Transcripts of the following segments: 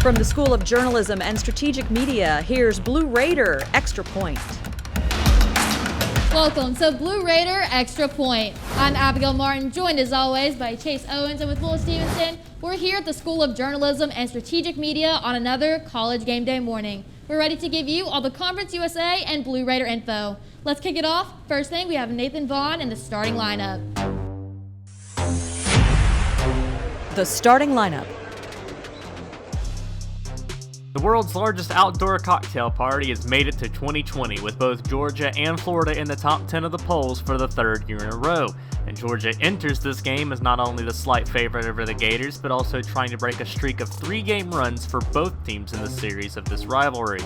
From the School of Journalism and Strategic Media, here's Blue Raider Extra Point. Welcome to Blue Raider Extra Point. I'm Abigail Martin, joined as always by Chase Owens and with Will Stevenson. We're here at the School of Journalism and Strategic Media on another college game day morning. We're ready to give you all the Conference USA and Blue Raider info. Let's kick it off. First thing, we have Nathan Vaughn in the starting lineup. The starting lineup. The world's largest outdoor cocktail party has made it to 2020 with both Georgia and Florida in the top 10 of the polls for the third year in a row. And Georgia enters this game as not only the slight favorite over the Gators, but also trying to break a streak of 3-game runs for both teams in the series of this rivalry.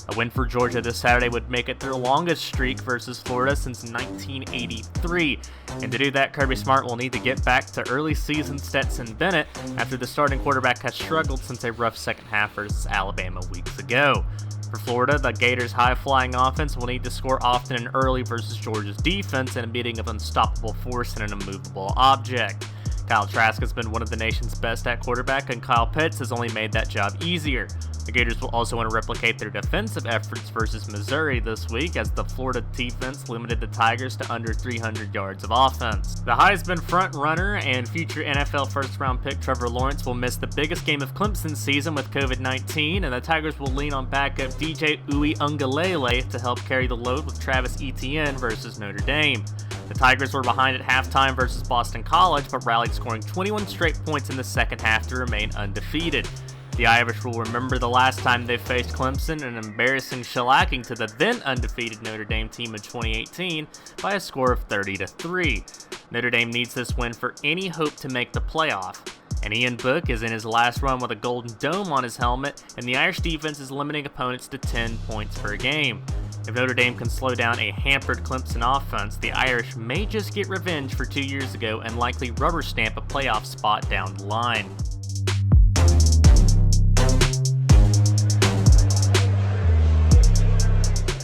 A win for Georgia this Saturday would make it their longest streak versus Florida since 1983. And to do that, Kirby Smart will need to get back to early season Stetson Bennett after the starting quarterback has struggled since a rough second half versus Alabama weeks ago. For Florida, the Gators' high-flying offense will need to score often and early versus Georgia's defense in a meeting of unstoppable force and an immovable object. Kyle Trask has been one of the nation's best at quarterback, and Kyle Pitts has only made that job easier. The Gators will also want to replicate their defensive efforts versus Missouri this week as the Florida defense limited the Tigers to under 300 yards of offense. The Heisman front-runner and future NFL first-round pick Trevor Lawrence will miss the biggest game of Clemson's season with COVID-19, and the Tigers will lean on backup DJ Uiagalelei to help carry the load with Travis Etienne versus Notre Dame. The Tigers were behind at halftime versus Boston College, but rallied, scoring 21 straight points in the second half to remain undefeated. The Irish will remember the last time they faced Clemson, an embarrassing shellacking to the then undefeated Notre Dame team in 2018 by a score of 30-3. Notre Dame needs this win for any hope to make the playoff. And Ian Book is in his last run with a golden dome on his helmet, and the Irish defense is limiting opponents to 10 points per game. If Notre Dame can slow down a hampered Clemson offense, the Irish may just get revenge for 2 years ago and likely rubber stamp a playoff spot down the line.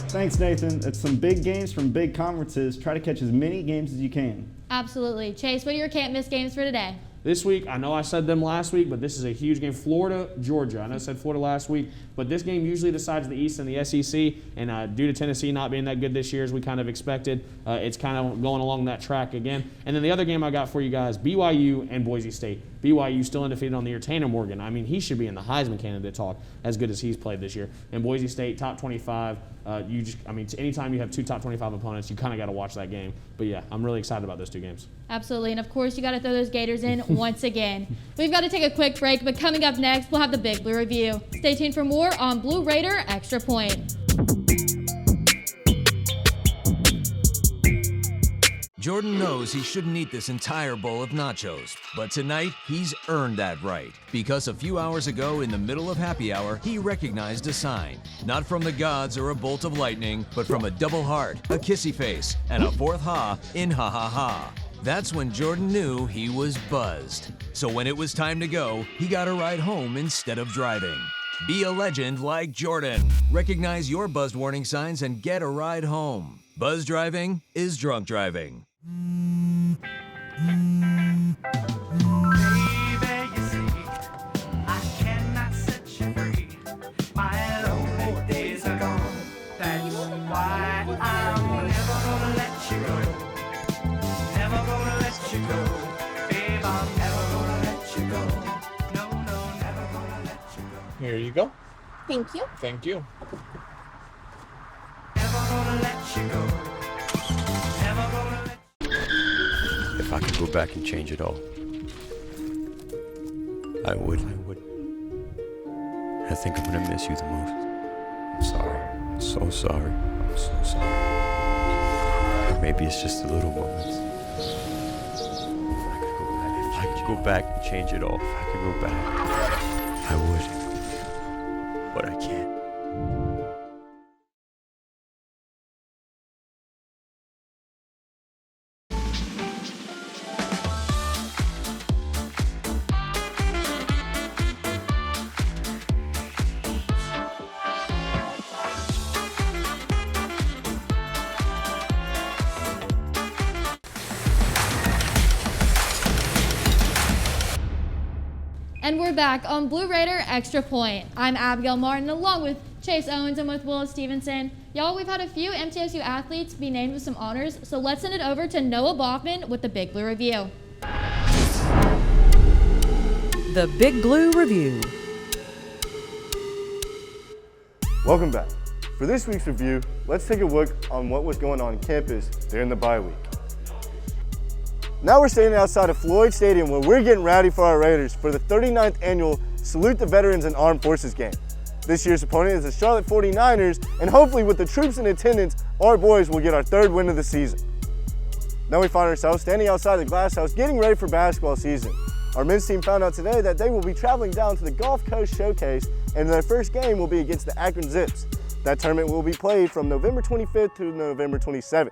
Thanks, Nathan. It's some big games from big conferences. Try to catch as many games as you can. Absolutely. Chase, what are your can't-miss games for today? This week, I know I said them last week, but this is a huge game. Florida, Georgia. I know I said Florida last week, but this game usually decides the East and the SEC, and due to Tennessee not being that good this year as we kind of expected, it's kind of going along that track again. And then the other game I got for you guys, BYU and Boise State. BYU still undefeated on the year. Tanner Morgan, I mean, he should be in the Heisman candidate talk as good as he's played this year. And Boise State, top 25. Anytime you have two top 25 opponents, you kind of got to watch that game. But yeah, I'm really excited about those two games. Absolutely, and of course, you got to throw those Gators in once again. We've got to take a quick break, but coming up next, we'll have the Big Blue Review. Stay tuned for more on Blue Raider Extra Point. Jordan knows he shouldn't eat this entire bowl of nachos, but tonight he's earned that right because a few hours ago in the middle of happy hour, he recognized a sign, not from the gods or a bolt of lightning, but from a double heart, a kissy face, and a fourth ha in ha ha ha. That's when Jordan knew he was buzzed. So when it was time to go, he got a ride home instead of driving. Be a legend like Jordan. Recognize your buzzed warning signs and get a ride home. Buzz driving is drunk driving. Here you go. Thank you. Thank you. If I could go back and change it all, I would. I think I'm gonna miss you the most. I'm sorry. I'm so sorry. I'm so sorry. Maybe it's just the little moments. If I could go back and change it all, if I could go back, I would. But I can't. And we're back on Blue Raider Extra Point. I'm Abigail Martin along with Chase Owens and with Willis Stevenson. Y'all, we've had a few MTSU athletes be named with some honors, so let's send it over to Noah Bachman with the Big Blue Review. The Big Blue Review. Welcome back. For this week's review, let's take a look on what was going on campus during the bye week. Now we're standing outside of Floyd Stadium where we're getting rowdy for our Raiders for the 39th annual Salute the Veterans and Armed Forces game. This year's opponent is the Charlotte 49ers, and hopefully with the troops in attendance, our boys will get our third win of the season. Now we find ourselves standing outside the Glass House getting ready for basketball season. Our men's team found out today that they will be traveling down to the Gulf Coast Showcase, and their first game will be against the Akron Zips. That tournament will be played from November 25th to November 27th.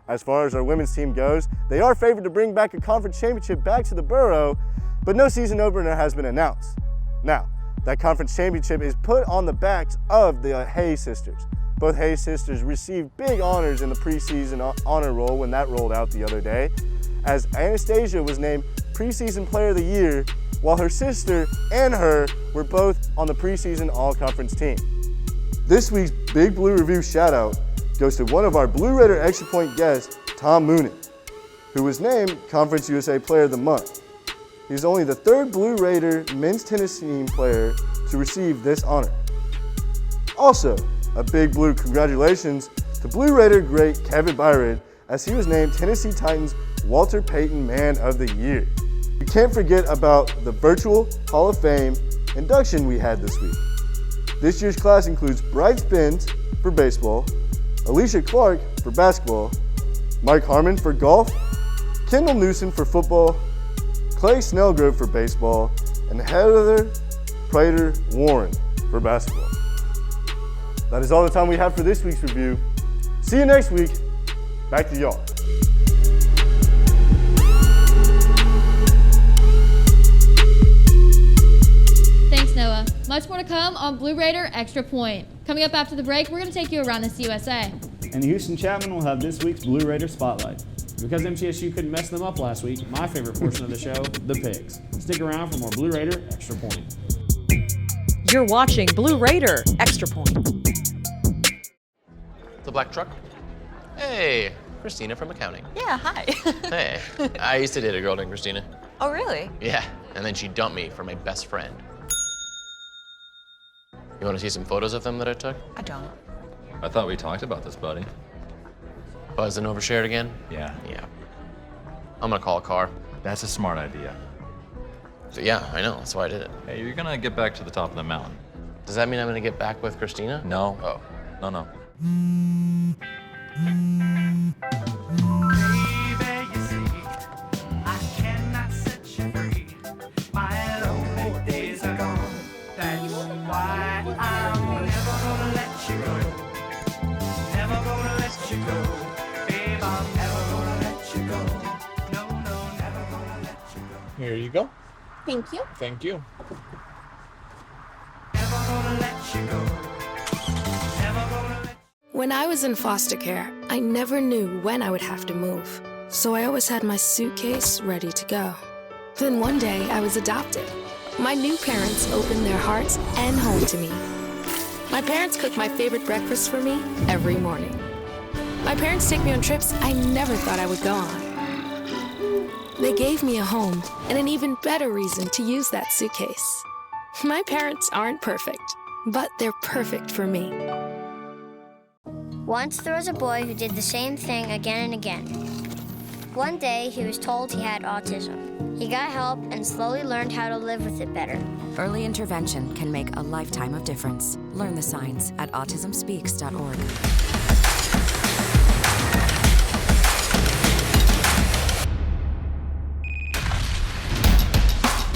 As far as our women's team goes, they are favored to bring back a conference championship back to the borough, but no season opener has been announced. Now, that conference championship is put on the backs of the Hayes sisters. Both Hayes sisters received big honors in the preseason honor roll when that rolled out the other day, as Anastasia was named preseason player of the year, while her sister and her were both on the preseason all-conference team. This week's Big Blue Review shout-out goes to one of our Blue Raider Extra Point guests, Tom Moonen, who was named Conference USA Player of the Month. He's only the third Blue Raider men's tennis team player to receive this honor. Also, a big blue congratulations to Blue Raider great Kevin Byron, as he was named Tennessee Titans Walter Payton Man of the Year. You can't forget about the virtual Hall of Fame induction we had this week. This year's class includes Bryce Benz for baseball, Alicia Clark for basketball, Mike Harmon for golf, Kendall Newsom for football, Clay Snellgrove for baseball, and Heather Prater Warren for basketball. That is all the time we have for this week's review. See you next week. Back to y'all. Thanks, Noah. Much more to come on Blue Raider Extra Point. Coming up after the break, we're going to take you around this USA. And Houston Chapman will have this week's Blue Raider Spotlight. Because MTSU couldn't mess them up last week, my favorite portion of the show, the Pigs. Stick around for more Blue Raider Extra Point. You're watching Blue Raider Extra Point. The black truck? Hey, Christina from accounting. Yeah, hi. Hey, I used to date a girl named Christina. Oh, really? Yeah, and then she dumped me for my best friend. You want to see some photos of them that I took? I don't. I thought we talked about this, buddy. Buzzed and overshared again? Yeah. Yeah. I'm gonna call a car. That's a smart idea. So yeah, I know, that's why I did it. Hey, you're gonna get back to the top of the mountain. Does that mean I'm gonna get back with Christina? No. Oh. No. Here you go. Thank you. Thank you. When I was in foster care, I never knew when I would have to move. So I always had my suitcase ready to go. Then one day I was adopted. My new parents opened their hearts and home to me. My parents cook my favorite breakfast for me every morning. My parents take me on trips I never thought I would go on. They gave me a home and an even better reason to use that suitcase. My parents aren't perfect, but they're perfect for me. Once there was a boy who did the same thing again and again. One day he was told he had autism. He got help and slowly learned how to live with it better. Early intervention can make a lifetime of difference. Learn the signs at autismspeaks.org.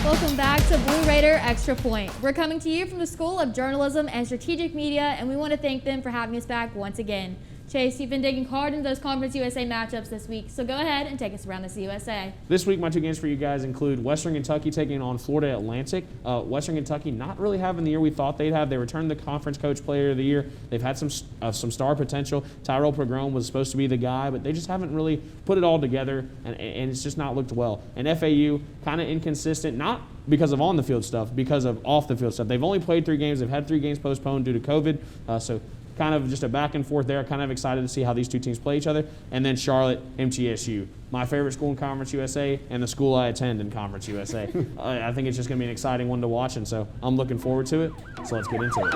Welcome back to Blue Raider Extra Point. We're coming to you from the School of Journalism and Strategic Media, and we want to thank them for having us back once again. Chase, you've been digging hard into those Conference USA matchups this week, so go ahead and take us around this USA. This week, my two games for you guys include Western Kentucky taking on Florida Atlantic. Western Kentucky not really having the year we thought they'd have. They returned the Conference Coach Player of the Year. They've had some star potential. Tyrell Pogrom was supposed to be the guy, but they just haven't really put it all together, and it's just not looked well. And FAU, kind of inconsistent, not because of on-the-field stuff, because of off-the-field stuff. They've only played 3 games. They've had 3 games postponed due to COVID. So kind of just a back and forth there. Kind of excited to see how these two teams play each other. And then Charlotte, MTSU, my favorite school in Conference USA and the school I attend in Conference USA. I think it's just going to be an exciting one to watch, and so I'm looking forward to it. So let's get into it.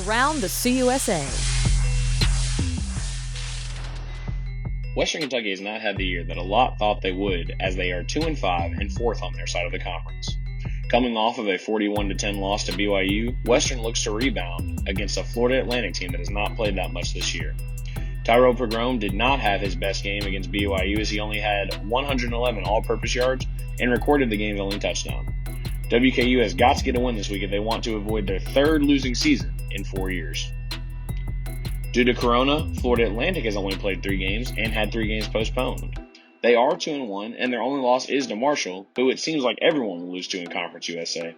Around the CUSA. Western Kentucky has not had the year that a lot thought they would, as they are 2-5 and 4th on their side of the conference. Coming off of a 41-10 loss to BYU, Western looks to rebound against a Florida Atlantic team that has not played that much this year. Tyrell Pogrom did not have his best game against BYU, as he only had 111 all-purpose yards and recorded the game's only touchdown. WKU has got to get a win this week if they want to avoid their 3rd losing season in 4 years. Due to Corona, Florida Atlantic has only played 3 games and had 3 games postponed. They are 2-1, and their only loss is to Marshall, who it seems like everyone will lose to in Conference USA.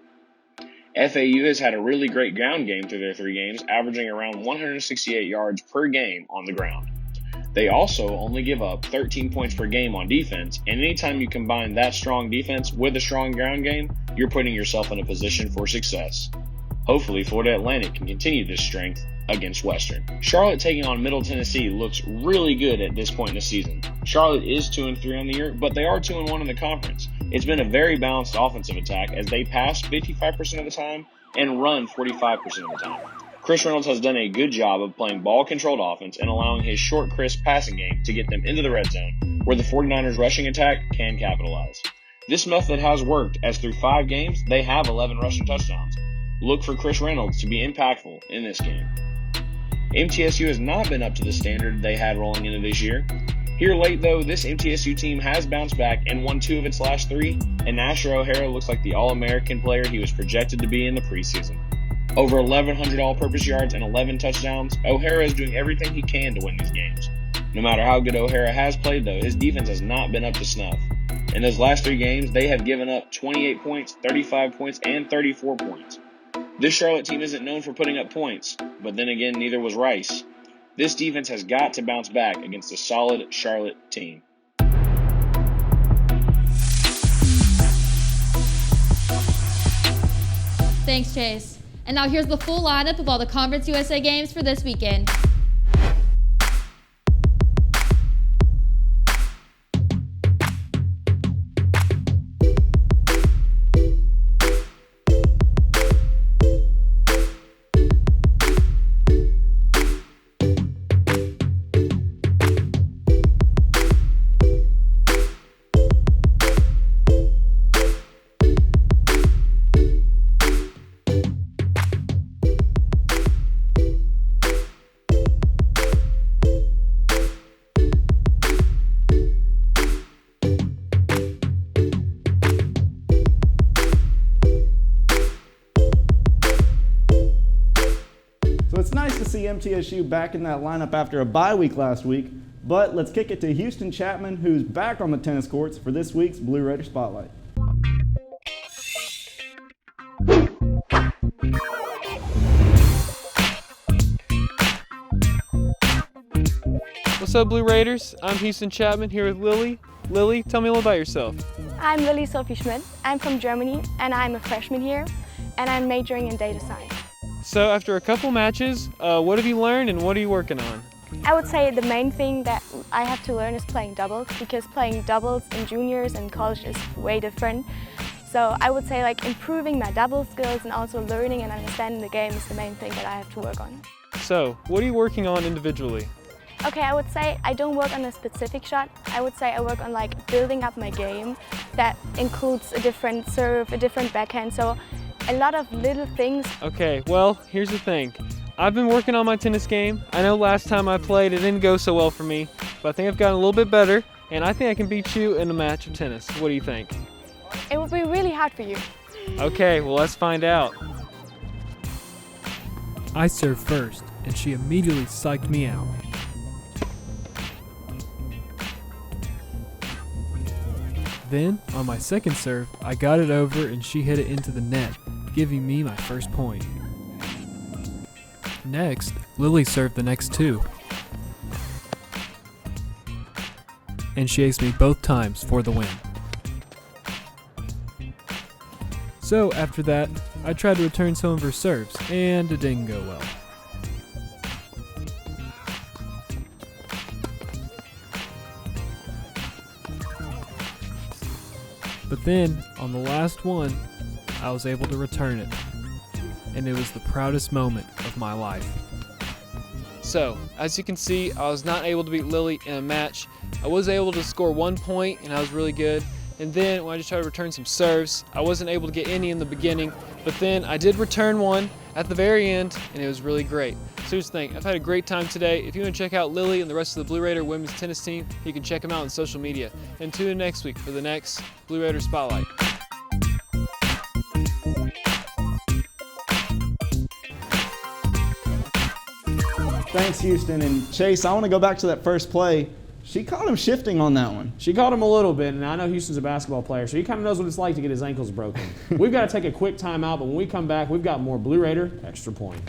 FAU has had a really great ground game through their 3 games, averaging around 168 yards per game on the ground. They also only give up 13 points per game on defense, and anytime you combine that strong defense with a strong ground game, you're putting yourself in a position for success. Hopefully, Florida Atlantic can continue this strength against Western. Charlotte taking on Middle Tennessee looks really good at this point in the season. Charlotte is 2-3 on the year, but they are 2-1 in the conference. It's been a very balanced offensive attack as they pass 55% of the time and run 45% of the time. Chris Reynolds has done a good job of playing ball-controlled offense and allowing his short, crisp passing game to get them into the red zone, where the 49ers rushing attack can capitalize. This method has worked, as through 5 games, they have 11 rushing touchdowns. Look for Chris Reynolds to be impactful in this game. MTSU has not been up to the standard they had rolling into this year. Here late, though, this MTSU team has bounced back and won 2 of its last 3, and Nasher O'Hara looks like the All-American player he was projected to be in the preseason. Over 1,100 all-purpose yards and 11 touchdowns, O'Hara is doing everything he can to win these games. No matter how good O'Hara has played, though, his defense has not been up to snuff. In those last 3 games, they have given up 28 points, 35 points, and 34 points. This Charlotte team isn't known for putting up points, but then again, neither was Rice. This defense has got to bounce back against a solid Charlotte team. Thanks, Chase. And now here's the full lineup of all the Conference USA games for this weekend. So it's nice to see MTSU back in that lineup after a bye week last week, but let's kick it to Houston Chapman, who's back on the tennis courts for this week's Blue Raider Spotlight. What's up, Blue Raiders? I'm Houston Chapman here with Lily. Lily, tell me a little about yourself. I'm Lily Sophie Schmidt. I'm from Germany, and I'm a freshman here, and I'm majoring in data science. So after a couple matches, what have you learned and what are you working on? I would say the main thing that I have to learn is playing doubles, because playing doubles in juniors and college is way different. So I would say like improving my double skills and also learning and understanding the game is the main thing that I have to work on. So, what are you working on individually? Okay, I would say I don't work on a specific shot. I would say I work on like building up my game that includes a different serve, a different backhand, so a lot of little things. Okay, well, here's the thing. I've been working on my tennis game. I know last time I played it didn't go so well for me, but I think I've gotten a little bit better, and I think I can beat you in a match of tennis. What do you think? It will be really hard for you. Okay, well, let's find out. I served first, and she immediately psyched me out. Then, on my second serve, I got it over and she hit it into the net, giving me my first point. Next, Lily served the next 2. and she aced me both times for the win. So after that, I tried to return some of her serves, and it didn't go well. But then, on the last one, I was able to return it, and it was the proudest moment of my life. So, as you can see, I was not able to beat Lily in a match. I was able to score 1 point, and I was really good. And then, when I just tried to return some serves, I wasn't able to get any in the beginning, but then I did return one at the very end, and it was really great. So here's the thing, I've had a great time today. If you want to check out Lily and the rest of the Blue Raider women's tennis team, you can check them out on social media. And tune in next week for the next Blue Raider Spotlight. Thanks, Houston. And Chase, I want to go back to that first play. She caught him shifting on that one. She caught him a little bit, and I know Houston's a basketball player, so he kind of knows what it's like to get his ankles broken. We've got to take a quick timeout, but when we come back, we've got more Blue Raider Extra Point.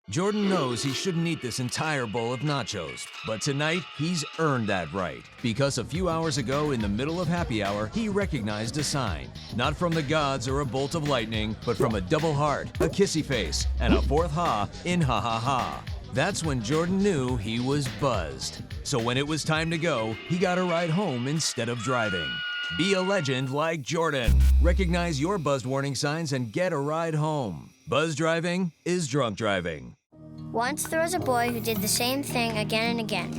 Jordan knows he shouldn't eat this entire bowl of nachos, but tonight he's earned that right because a few hours ago in the middle of happy hour, he recognized a sign. Not from the gods or a bolt of lightning, but from a double heart, a kissy face, and a fourth ha in ha ha ha. That's when Jordan knew he was buzzed. So when it was time to go, he got a ride home instead of driving. Be a legend like Jordan. Recognize your buzzed warning signs and get a ride home. Buzz driving is drunk driving. Once there was a boy who did the same thing again and again.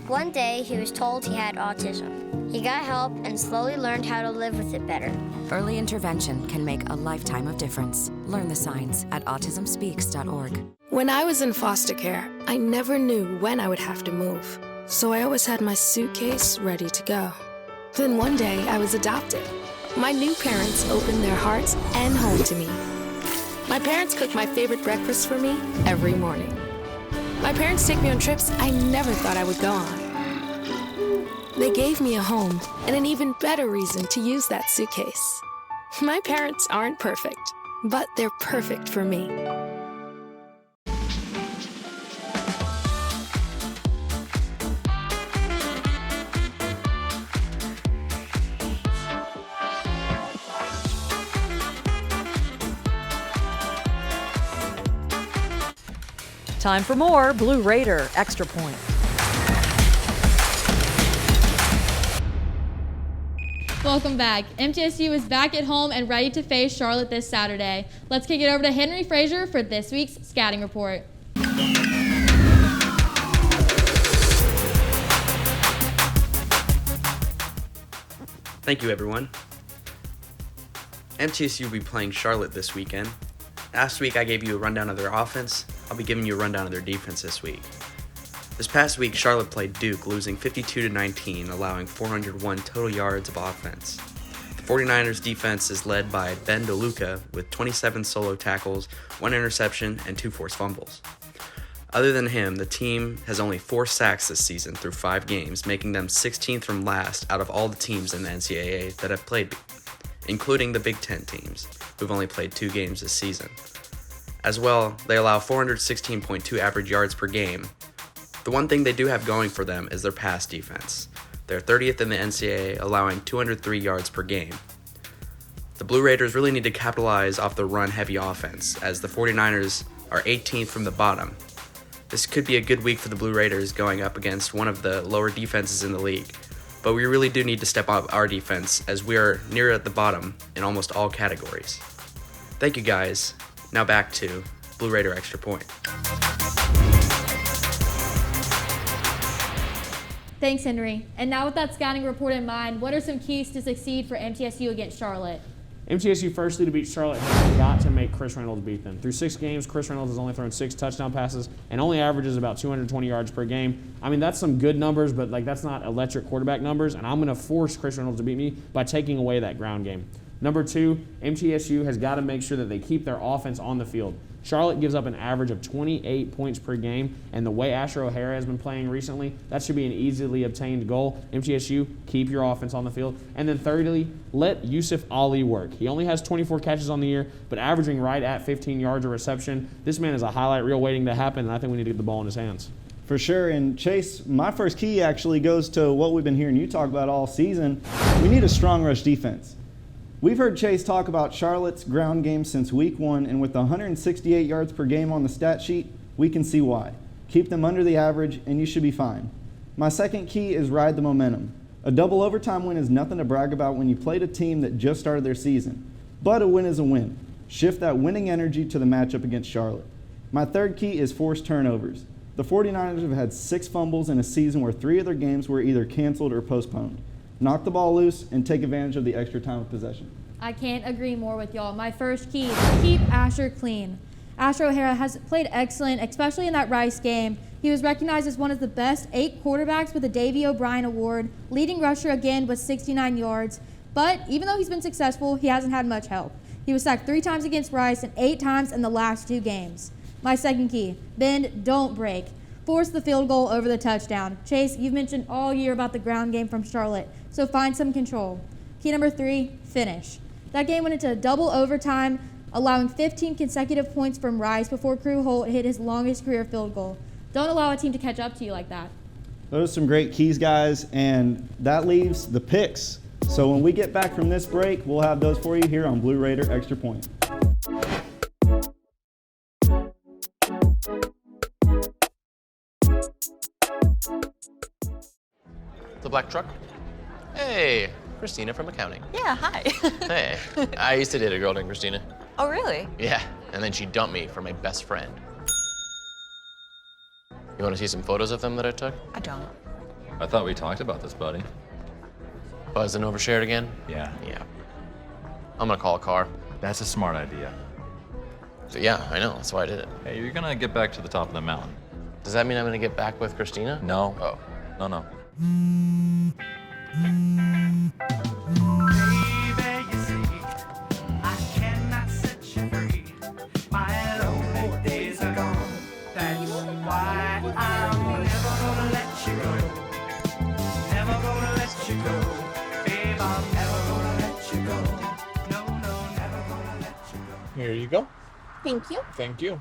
One day, he was told he had autism. He got help and slowly learned how to live with it better. Early intervention can make a lifetime of difference. Learn the signs at autismspeaks.org. When I was in foster care, I never knew when I would have to move. So I always had my suitcase ready to go. Then one day, I was adopted. My new parents opened their hearts and home to me. My parents cook my favorite breakfast for me every morning. My parents take me on trips I never thought I would go on. They gave me a home and an even better reason to use that suitcase. My parents aren't perfect, but they're perfect for me. Time for more Blue Raider Extra Point. Welcome back. MTSU is back at home and ready to face Charlotte this Saturday. Let's kick it over to Henry Frazier for this week's scouting report. Thank you, everyone. MTSU will be playing Charlotte this weekend. Last week I gave you a rundown of their offense. I'll be giving you a rundown of their defense this week. This past week, Charlotte played Duke, losing 52-19, allowing 401 total yards of offense. The 49ers defense is led by Ben DeLuca with 27 solo tackles, 1 interception, and 2 forced fumbles. Other than him, the team has only 4 sacks this season through 5 games, making them 16th from last out of all the teams in the NCAA that have played, including the Big Ten teams, who've only played 2 games this season. As well, they allow 416.2 average yards per game. The one thing they do have going for them is their pass defense. They're 30th in the NCAA, allowing 203 yards per game. The Blue Raiders really need to capitalize off the run-heavy offense, as the 49ers are 18th from the bottom. This could be a good week for the Blue Raiders going up against one of the lower defenses in the league, but we really do need to step up our defense as we are near at the bottom in almost all categories. Thank you guys. Now back to Blue Raider Extra Point. Thanks, Henry. And now with that scouting report in mind, what are some keys to succeed for MTSU against Charlotte? MTSU firstly to beat Charlotte has got to make Chris Reynolds beat them. Through 6 games, Chris Reynolds has only thrown 6 touchdown passes and only averages about 220 yards per game. I mean, that's some good numbers, but that's not electric quarterback numbers, and I'm going to force Chris Reynolds to beat me by taking away that ground game. Number 2, MTSU has got to make sure that they keep their offense on the field. Charlotte gives up an average of 28 points per game, and the way Asher O'Hara has been playing recently, that should be an easily obtained goal. MTSU, keep your offense on the field. And then thirdly, let Yusuf Ali work. He only has 24 catches on the year, but averaging right at 15 yards a reception. This man is a highlight reel waiting to happen, and I think we need to get the ball in his hands. For sure, and Chase, my first key actually goes to what we've been hearing you talk about all season. We need a strong rush defense. We've heard Chase talk about Charlotte's ground game since week 1, and with 168 yards per game on the stat sheet, we can see why. Keep them under the average, and you should be fine. My second key is ride the momentum. A double overtime win is nothing to brag about when you played a team that just started their season, but a win is a win. Shift that winning energy to the matchup against Charlotte. My third key is force turnovers. The 49ers have had 6 fumbles in a season where 3 of their games were either canceled or postponed. Knock the ball loose and take advantage of the extra time of possession. I can't agree more with y'all. My first key, keep Asher clean. Asher O'Hara has played excellent, especially in that Rice game. He was recognized as one of the best 8 quarterbacks with the Davey O'Brien Award, leading rusher again with 69 yards. But even though he's been successful, he hasn't had much help. He was sacked 3 times against Rice and 8 times in the last 2 games. My second key, bend, don't break. Force the field goal over the touchdown. Chase, you've mentioned all year about the ground game from Charlotte, so find some control. Key number 3, finish. That game went into double overtime, allowing 15 consecutive points from Rice before Crew Holt hit his longest career field goal. Don't allow a team to catch up to you like that. Those are some great keys, guys, and that leaves the picks. So when we get back from this break, we'll have those for you here on Blue Raider Extra Point. The black truck? Hey, Christina from accounting. Yeah, hi. Hey, I used to date a girl named Christina. Oh, really? Yeah, and then she dumped me for my best friend. You want to see some photos of them that I took? I don't. I thought we talked about this, buddy. Buzz and overshared again? Yeah. Yeah. I'm gonna call a car. That's a smart idea. So, yeah, I know, that's why I did it. Hey, you're gonna get back to the top of the mountain. Does that mean I'm gonna get back with Christina? No. Oh. No. Here you go. Thank you. Thank you.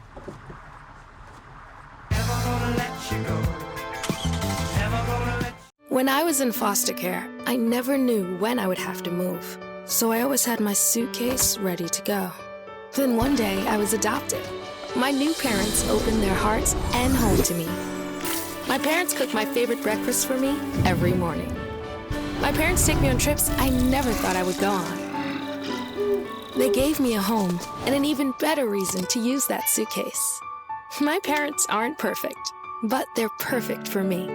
When I was in foster care, I never knew when I would have to move. So I always had my suitcase ready to go. Then one day I was adopted. My new parents opened their hearts and home to me. My parents cook my favorite breakfast for me every morning. My parents take me on trips I never thought I would go on. They gave me a home and an even better reason to use that suitcase. My parents aren't perfect, but they're perfect for me.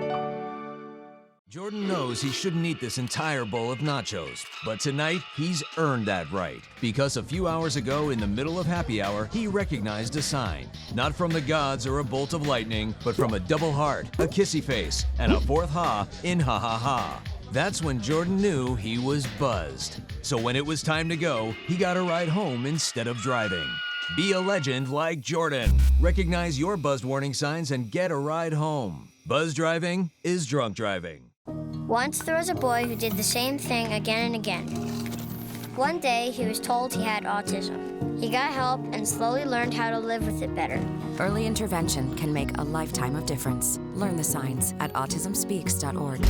Jordan knows he shouldn't eat this entire bowl of nachos, but tonight he's earned that right. Because a few hours ago in the middle of happy hour, he recognized a sign. Not from the gods or a bolt of lightning, but from a double heart, a kissy face, and a 4th ha in ha ha ha. That's when Jordan knew he was buzzed. So when it was time to go, he got a ride home instead of driving. Be a legend like Jordan. Recognize your buzzed warning signs and get a ride home. Buzz driving is drunk driving. Once there was a boy who did the same thing again and again. One day, he was told he had autism. He got help and slowly learned how to live with it better. Early intervention can make a lifetime of difference. Learn the signs at autismspeaks.org.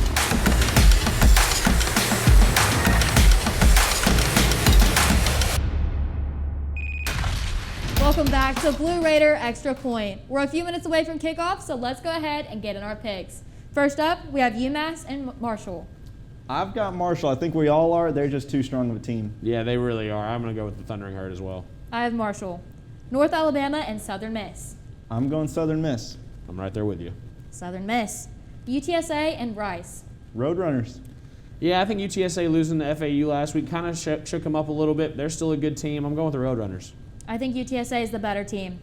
Welcome back to Blue Raider Extra Point. We're a few minutes away from kickoff, so let's go ahead and get in our picks. First up, we have UMass and Marshall. I've got Marshall. I think we all are. They're just too strong of a team. Yeah, they really are. I'm going to go with the Thundering Herd as well. I have Marshall. North Alabama and Southern Miss. I'm going Southern Miss. I'm right there with you. Southern Miss. UTSA and Rice. Roadrunners. Yeah, I think UTSA losing to FAU last week kind of shook them up a little bit. They're still a good team. I'm going with the Roadrunners. I think UTSA is the better team.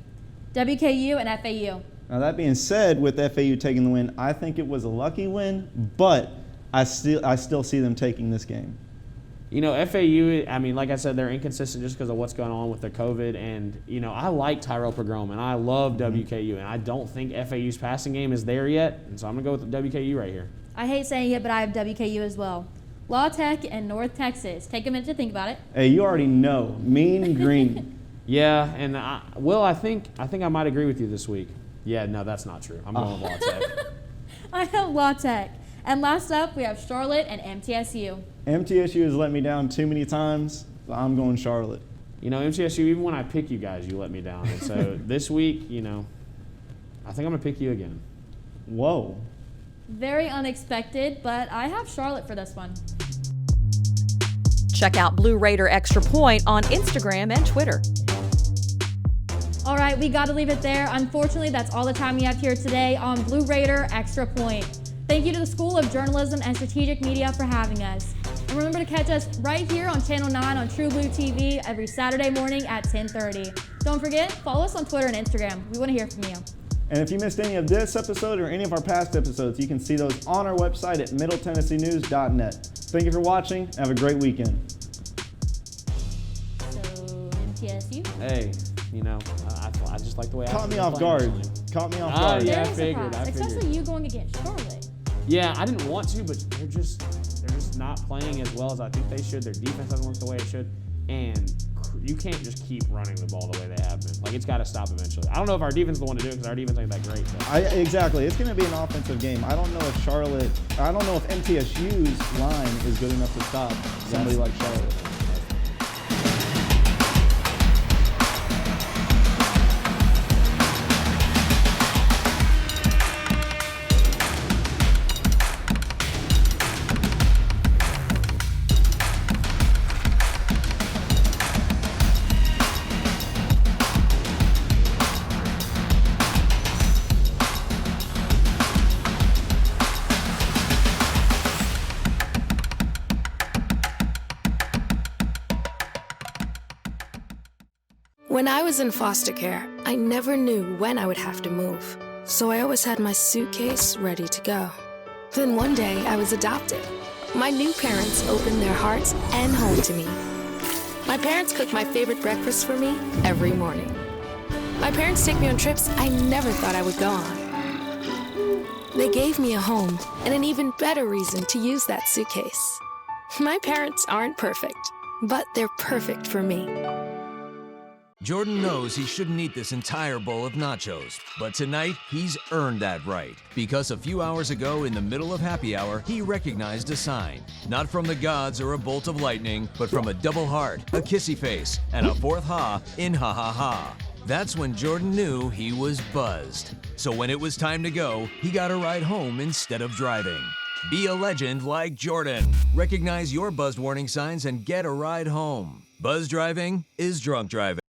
WKU and FAU. Now that being said, with FAU taking the win, I think it was a lucky win, but I still see them taking this game. You know, FAU, I mean, like I said, they're inconsistent just because of what's going on with the COVID. And, you know, I like Tyrell Pogrom, and I love WKU, and I don't think FAU's passing game is there yet. And so I'm going to go with the WKU right here. I hate saying it, but I have WKU as well. La Tech and North Texas. Take a minute to think about it. Hey, you already know. Mean Green. Yeah, and I think I might agree with you this week. Yeah, no, that's not true. I'm going with La Tech. I have La Tech. And last up, we have Charlotte and MTSU. MTSU has let me down too many times, so I'm going Charlotte. You know, MTSU, even when I pick you guys, you let me down. And so this week, you know, I think I'm going to pick you again. Whoa. Very unexpected, but I have Charlotte for this one. Check out Blue Raider Extra Point on Instagram and Twitter. All right, we got to leave it there. Unfortunately, that's all the time we have here today on Blue Raider Extra Point. Thank you to the School of Journalism and Strategic Media for having us. And remember to catch us right here on Channel 9 on True Blue TV every Saturday morning at 10:30. Don't forget, follow us on Twitter and Instagram. We want to hear from you. And if you missed any of this episode or any of our past episodes, you can see those on our website at middletennesseenews.net. Thank you for watching. Have a great weekend. So, MTSU? Hey, you know, I just like the way Caught me off guard. Caught me off guard. Yeah, I Very figured. surprised, especially you going against Charlotte. Yeah, I didn't want to, but they're just not playing as well as I think they should. Their defense doesn't look the way it should, and you can't just keep running the ball the way they have been. Like, it's got to stop eventually. I don't know if our defense is the one to do it because our defense ain't that great. So. Exactly. It's going to be an offensive game. I don't know if MTSU's line is good enough to stop somebody like Charlotte. When I was in foster care, I never knew when I would have to move. So I always had my suitcase ready to go. Then one day, I was adopted. My new parents opened their hearts and home to me. My parents cook my favorite breakfast for me every morning. My parents take me on trips I never thought I would go on. They gave me a home and an even better reason to use that suitcase. My parents aren't perfect, but they're perfect for me. Jordan knows he shouldn't eat this entire bowl of nachos, but tonight he's earned that right. Because a few hours ago in the middle of happy hour, he recognized a sign. Not from the gods or a bolt of lightning, but from a double heart, a kissy face, and a fourth ha in ha ha ha. That's when Jordan knew he was buzzed. So when it was time to go, he got a ride home instead of driving. Be a legend like Jordan. Recognize your buzzed warning signs and get a ride home. Buzz driving is drunk driving.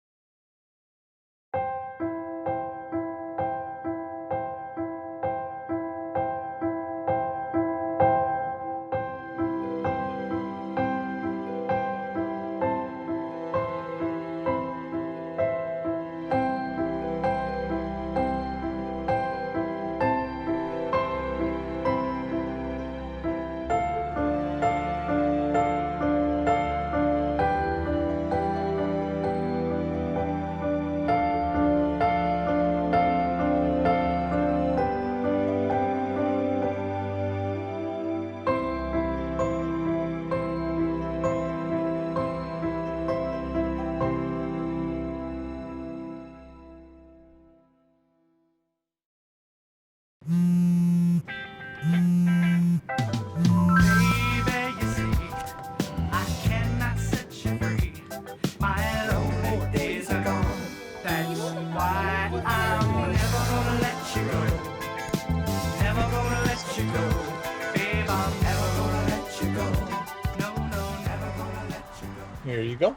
Here you go.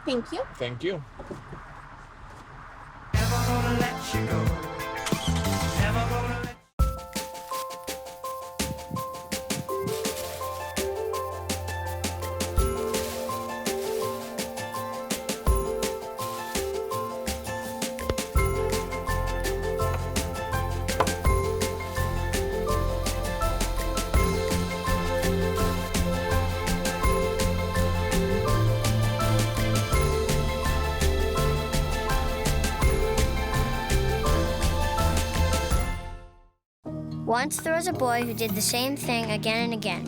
Thank you. Thank you. Once there was a boy who did the same thing again and again.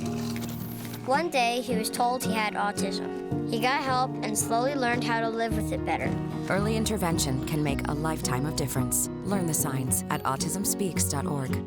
One day, he was told he had autism. He got help and slowly learned how to live with it better. Early intervention can make a lifetime of difference. Learn the signs at autismspeaks.org.